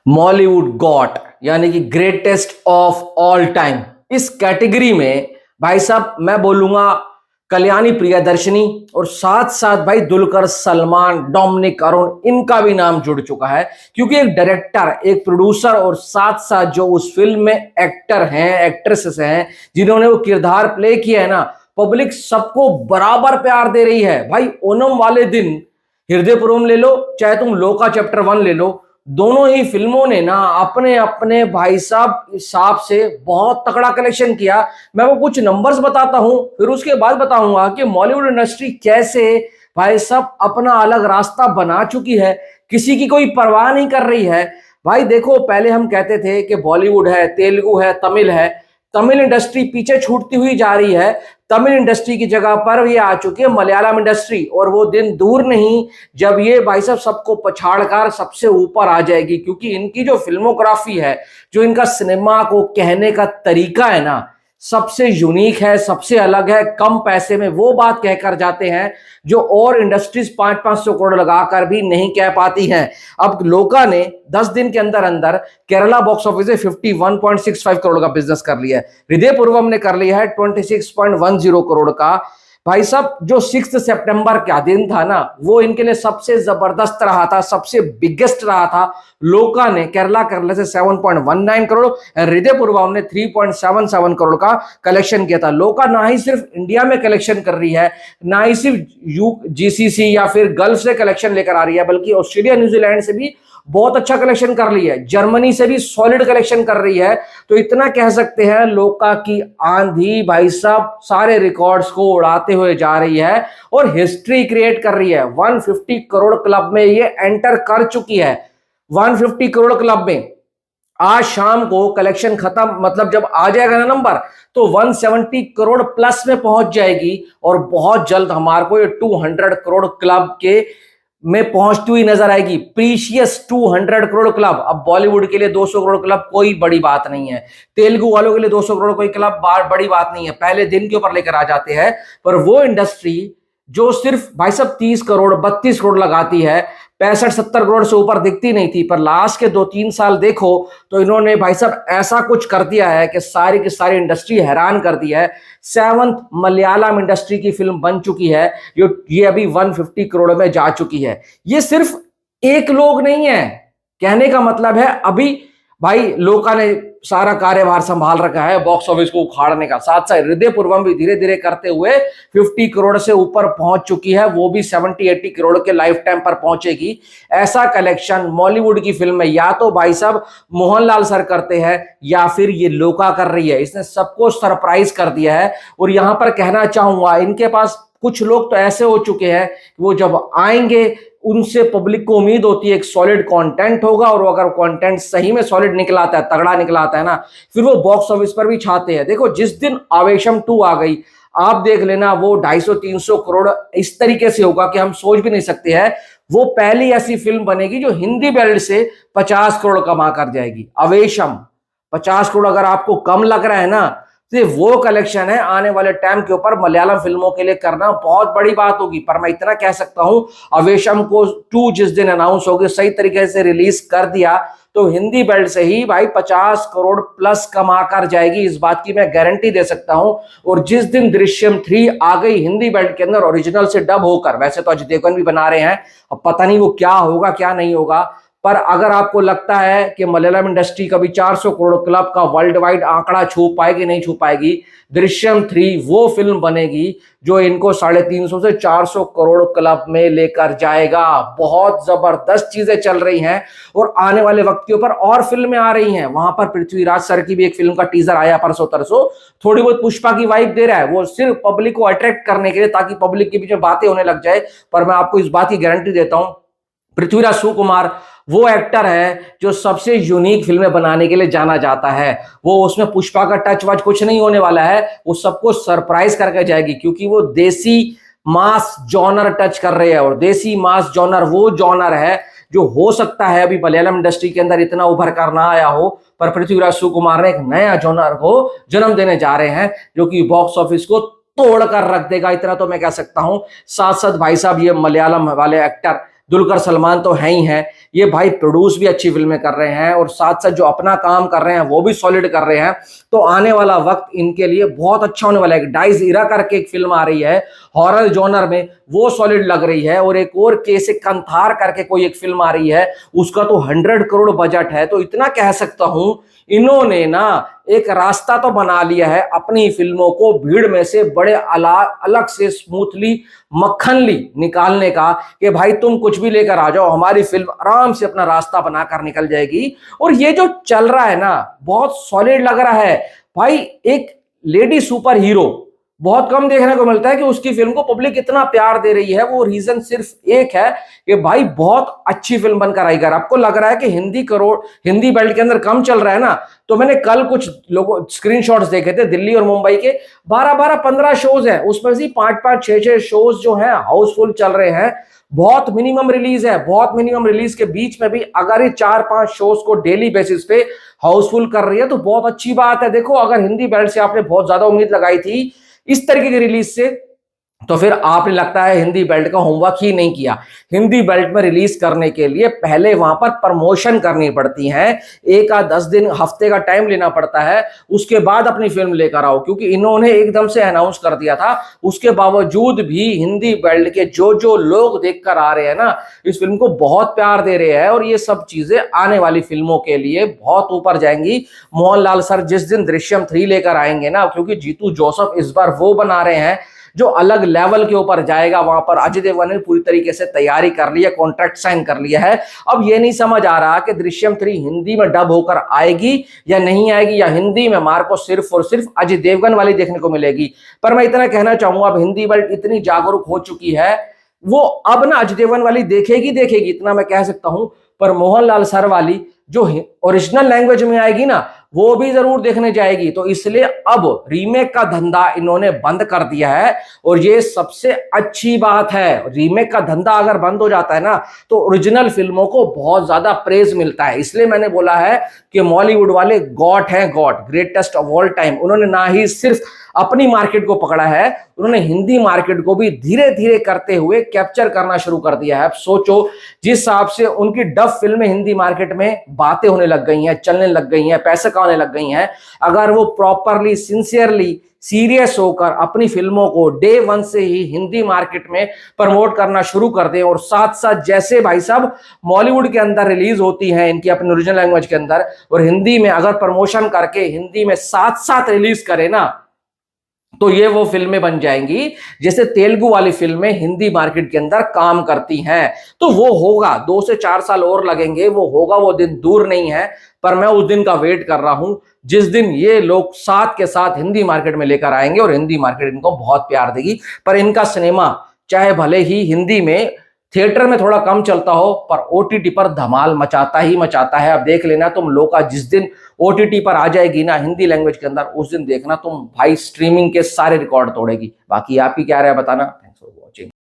Mollywood got यानी कि greatest of all time, इस कैटेगरी में भाई साहब मैं बोलूंगा कल्याणी प्रियदर्शनी और साथ साथ भाई दुलकर सलमान, डोमिनिक, अरुण, इनका भी नाम जुड़ चुका है। क्योंकि एक डायरेक्टर, एक प्रोड्यूसर और साथ साथ जो उस फिल्म में एक्टर हैं, एक्ट्रेसेस हैं, जिन्होंने वो किरदार प्ले किया है ना, पब्लिक सबको बराबर प्यार दे रही है। भाई ओनम वाले दिन हृदयपुरम ले लो, चाहे तुम लोका चैप्टर 1 ले लो, दोनों ही फिल्मों ने ना अपने अपने भाई साहब हिसाब से बहुत तगड़ा कलेक्शन किया। मैं वो कुछ नंबर्स बताता हूं, फिर उसके बाद बताऊंगा कि मॉलीवुड इंडस्ट्री कैसे भाई साहब अपना अलग रास्ता बना चुकी है, किसी की कोई परवाह नहीं कर रही है। भाई देखो, पहले हम कहते थे कि बॉलीवुड है, तेलुगु है, तमिल है, तमिल इंडस्ट्री पीछे छूटती हुई जा रही है। तमिल इंडस्ट्री की जगह पर ये आ चुकी है मलयालम इंडस्ट्री, और वो दिन दूर नहीं जब ये भाई साहब सबको पछाड़कर सबसे ऊपर आ जाएगी। क्योंकि इनकी जो फिल्मोग्राफी है, जो इनका सिनेमा को कहने का तरीका है ना, सबसे यूनिक है, सबसे अलग है। कम पैसे में वो बात कहकर जाते हैं जो और इंडस्ट्रीज 500-500 करोड़ लगाकर भी नहीं कह पाती हैं। अब लोका ने 10 दिन के अंदर अंदर केरला बॉक्स ऑफिस से 51.65 करोड़ का बिजनेस कर लिया है। हृदय पूर्वम ने कर लिया है 26.10 करोड़ का। भाई साहब जो 6 सितंबर का दिन था ना, वो इनके लिए सबसे जबरदस्त रहा था, सबसे बिगेस्ट रहा था। लोका ने केरला करने से 7.19 करोड़, हृदय पूर्वम ने 3.77 करोड़ का कलेक्शन किया था। लोका ना ही सिर्फ इंडिया में कलेक्शन कर रही है, ना ही सिर्फ जीसीसी या फिर गल्फ से कलेक्शन लेकर आ रही है, बल्कि ऑस्ट्रेलिया, न्यूजीलैंड से भी बहुत अच्छा कलेक्शन कर रही है, जर्मनी से भी सॉलिड कलेक्शन कर रही है। तो इतना कह सकते हैं लोका की आंधी भाई साहब सारे रिकॉर्ड्स को उड़ाते हुए जा रही है और हिस्ट्री क्रिएट कर रही है। 150 करोड़ क्लब में ये एंटर कर चुकी है। 150 करोड़ क्लब में आज शाम को कलेक्शन खत्म, मतलब जब आ जाएगा ना नंबर, तो 170 करोड़ प्लस में पहुंच जाएगी और बहुत जल्द हमारे को ये 200 करोड़ क्लब के में पहुंचती हुई नजर आएगी। Precious 200 crore club. अब बॉलीवुड के लिए 200 करोड़ क्लब कोई बड़ी बात नहीं है, तेलुगु वालों के लिए 200 करोड़ कोई क्लब बड़ी बात नहीं है, पहले दिन के ऊपर लेकर आ जाते हैं। पर वो इंडस्ट्री जो सिर्फ भाई साहब 30 करोड़ 32 करोड़ लगाती है, 65-70 करोड़ से ऊपर दिखती नहीं थी, पर लास्ट के 2-3 साल देखो तो इन्होंने भाई साहब ऐसा कुछ कर दिया है कि सारी की सारी इंडस्ट्री हैरान कर दी है। 7th मलयालम इंडस्ट्री की फिल्म बन चुकी है जो ये अभी 150 करोड़ में जा चुकी है। ये सिर्फ एक लोग नहीं है, कहने का मतलब है अभी भाई लोका ने सारा कार्यभार संभाल रखा है बॉक्स ऑफिस को उखाड़ने का, साथ साथ हृदय पूर्वम भी धीरे धीरे करते हुए 50 करोड़ से ऊपर पहुंच चुकी है, वो भी 70-80 करोड़ के लाइफ टाइम पर पहुंचेगी। ऐसा कलेक्शन मॉलीवुड की फिल्म में या तो भाई साहब मोहनलाल सर करते हैं या फिर ये लोका कर रही है। इसने सबको सरप्राइज कर दिया है। और यहां पर कहना चाहूंगा, इनके पास कुछ लोग तो ऐसे हो चुके हैं वो जब आएंगे उनसे पब्लिक को उम्मीद होती है एक सॉलिड कंटेंट होगा, और अगर कंटेंट सही में सॉलिड निकलाता है, तगड़ा निकलाता है ना, फिर वो बॉक्स ऑफिस पर भी छाते हैं। देखो जिस दिन आवेशम 2 आ गई, आप देख लेना वो 250-300 करोड़ इस तरीके से होगा कि हम सोच भी नहीं सकते हैं। वो पहली ऐसी फिल्म बनेगी जो हिंदी बेल्ट से 50 करोड़ कमा कर जाएगी। आवेशम 50 करोड़ अगर आपको कम लग रहा है ना, तो वो कलेक्शन है आने वाले टाइम के ऊपर मलयालम फिल्मों के लिए करना बहुत बड़ी बात होगी। पर मैं इतना कह सकता हूं, आवेशम को 2 जिस दिन अनाउंस होगी, सही तरीके से रिलीज कर दिया तो हिंदी बेल्ट से ही भाई 50 करोड़ प्लस कमा कर जाएगी, इस बात की मैं गारंटी दे सकता हूं। और जिस दिन दृश्यम 3 आ गई हिंदी बेल्ट के अंदर ओरिजिनल से डब होकर, वैसे तो अजय देवगन भी बना रहे हैं, अब पता नहीं वो क्या होगा क्या नहीं होगा, पर अगर आपको लगता है कि मलयालम इंडस्ट्री कभी 400 करोड़ क्लब का वर्ल्ड वाइड आंकड़ा छू पाएगी नहीं छू पाएगी, दृश्यम 3 वो फिल्म बनेगी जो इनको 350 से 400 करोड़ क्लब में लेकर जाएगा। बहुत जबरदस्त चीजें चल रही हैं और आने वाले वक्त के ऊपर और फिल्में आ रही हैं। वहां पर पृथ्वीराज सर की भी एक फिल्म का टीजर आया परसों तरसों, थोड़ी बहुत पुष्पा की वाइब दे रहा है, वो सिर्फ पब्लिक को अट्रैक्ट करने के लिए, ताकि पब्लिक के बीच में बातें होने लग जाए। पर मैं आपको इस बात की गारंटी देता हूं, पृथ्वीराज सुकुमार वो एक्टर है जो सबसे यूनिक फिल्में बनाने के लिए जाना जाता है। वो उसमें पुष्पा का टच वच कुछ नहीं होने वाला है, वो सबको सरप्राइज करके जाएगी, क्योंकि वो देसी मास जॉनर टच कर रहे हैं। और देसी मास जॉनर वो जॉनर है जो हो सकता है अभी मलयालम इंडस्ट्री के अंदर इतना उभर कर ना आया हो, पर पृथ्वीराज सुकुमार ने एक नया जॉनर को जन्म देने जा रहे हैं जो कि बॉक्स ऑफिस को तोड़ कर रख देगा, इतना तो मैं कह सकता हूं। साथ साथ भाई साहब ये मलयालम वाले एक्टर दुलकर सलमान तो है ही हैं, ये भाई प्रोड्यूस भी अच्छी फिल्में कर रहे हैं और साथ साथ जो अपना काम कर रहे हैं वो भी सॉलिड कर रहे हैं। तो आने वाला वक्त इनके लिए बहुत अच्छा होने वाला है। डाइस इरा करके एक फिल्म आ रही है हॉरर जॉनर में, वो सॉलिड लग रही है। और एक और केसे कंथार करके कोई एक फिल्म आ रही है, उसका तो 100 करोड़ बजट है। तो इतना कह सकता हूं, इन्होंने ना एक रास्ता तो बना लिया है अपनी फिल्मों को भीड़ में से बड़े अलग से स्मूथली मक्खनली निकालने का, कि भाई तुम कुछ भी लेकर आ जाओ, हमारी फिल्म आराम से अपना रास्ता बनाकर निकल जाएगी। और ये जो चल रहा है ना, बहुत सॉलिड लग रहा है भाई। एक लेडी सुपर हीरो बहुत कम देखने को मिलता है कि उसकी फिल्म को पब्लिक इतना प्यार दे रही है। वो रीजन सिर्फ एक है कि भाई बहुत अच्छी फिल्म बनकर आई। अगर आपको लग रहा है कि हिंदी बेल्ट के अंदर कम चल रहा है ना, तो मैंने कल कुछ लोगों स्क्रीनशॉट्स देखे थे दिल्ली और मुंबई के, 12-12-15 शोज हैं, उसमें से 5-5 6-6 शोज जो हैं हाउसफुल चल रहे हैं। बहुत मिनिमम रिलीज है, बहुत मिनिमम रिलीज के बीच में भी अगर ये 4-5 शोज को डेली बेसिस पे हाउसफुल कर रही है तो बहुत अच्छी बात है। देखो, अगर हिंदी बेल्ट से आपने बहुत ज्यादा उम्मीद लगाई थी इस तरीके की रिलीज से, तो फिर आपने लगता है हिंदी बेल्ट का होमवर्क ही नहीं किया। हिंदी बेल्ट में रिलीज करने के लिए पहले वहां पर प्रमोशन करनी पड़ती है, 1-10 दिन हफ्ते का टाइम लेना पड़ता है, उसके बाद अपनी फिल्म लेकर आओ। क्योंकि इन्होंने एकदम से अनाउंस कर दिया था, उसके बावजूद भी हिंदी बेल्ट के जो लोग देखकर आ रहे हैं ना, इस फिल्म को बहुत प्यार दे रहे हैं। और ये सब चीजें आने वाली फिल्मों के लिए बहुत ऊपर जाएंगी। मोहनलाल सर जिस दिन दृश्यम 3 लेकर आएंगे ना, क्योंकि जीतू जोसेफ इस बार वो बना रहे हैं जो अलग लेवल के ऊपर जाएगा। वहां पर अजय देवगन ने पूरी तरीके से तैयारी कर ली है, कॉन्ट्रैक्ट साइन कर लिया है। अब ये नहीं समझ आ रहा कि दृश्यम 3 हिंदी में डब होकर आएगी या नहीं आएगी, या हिंदी में मार को सिर्फ और सिर्फ अजय देवगन वाली देखने को मिलेगी। पर मैं इतना कहना चाहूंगा, अब हिंदी बेल्ट इतनी जागरूक हो चुकी है, वो अब ना अजय देवगन वाली देखेगी, इतना मैं कह सकता हूं। पर मोहनलाल सर वाली जो ओरिजिनल लैंग्वेज में आएगी ना, वो भी जरूर देखने जाएगी। तो इसलिए अब रीमेक का धंधा इन्होंने बंद कर दिया है, और ये सबसे अच्छी बात है। रीमेक का धंधा अगर बंद हो जाता है ना, तो ओरिजिनल फिल्मों को बहुत ज्यादा प्रेज मिलता है। इसलिए मैंने बोला है कि बॉलीवुड वाले गॉड हैं, God, greatest of all time. उन्होंने ना ही सिर्फ अपनी मार्केट को पकड़ा है, उन्होंने हिंदी मार्केट को भी धीरे धीरे करते हुए कैप्चर करना शुरू कर दिया है। अब सोचो, जिस हिसाब से उनकी डब फिल्में हिंदी मार्केट में बातें होने लग गई हैं, चलने लग गई हैं, पैसे कमाने लग गई हैं, अगर वो प्रॉपरली सिंसियरली सीरियस होकर अपनी फिल्मों को डे 1 से ही हिंदी मार्केट में प्रमोट करना शुरू कर दें, और साथ साथ जैसे भाई साहब बॉलीवुड के अंदर रिलीज होती हैं इनकी अपनी ओरिजिनल लैंग्वेज के अंदर, और हिंदी में अगर प्रमोशन करके हिंदी में साथ साथ रिलीज करें ना, तो ये वो फिल्में बन जाएंगी जैसे तेलुगु वाली फिल्में हिंदी मार्केट के अंदर काम करती हैं। तो वो होगा, 2 से 4 साल और लगेंगे, वो होगा, वो दिन दूर नहीं है। पर मैं उस दिन का वेट कर रहा हूं जिस दिन ये लोग साथ के साथ हिंदी मार्केट में लेकर आएंगे, और हिंदी मार्केट इनको बहुत प्यार देगी। पर इनका सिनेमा चाहे भले ही हिंदी में थिएटर में थोड़ा कम चलता हो, पर ओटीटी पर धमाल मचाता ही मचाता है। अब देख लेना तुम लोग का, जिस दिन ओटीटी पर आ जाएगी ना हिंदी लैंग्वेज के अंदर, उस दिन देखना तुम भाई स्ट्रीमिंग के सारे रिकॉर्ड तोड़ेगी। बाकी आपकी क्या राय बताना। Thanks for watching.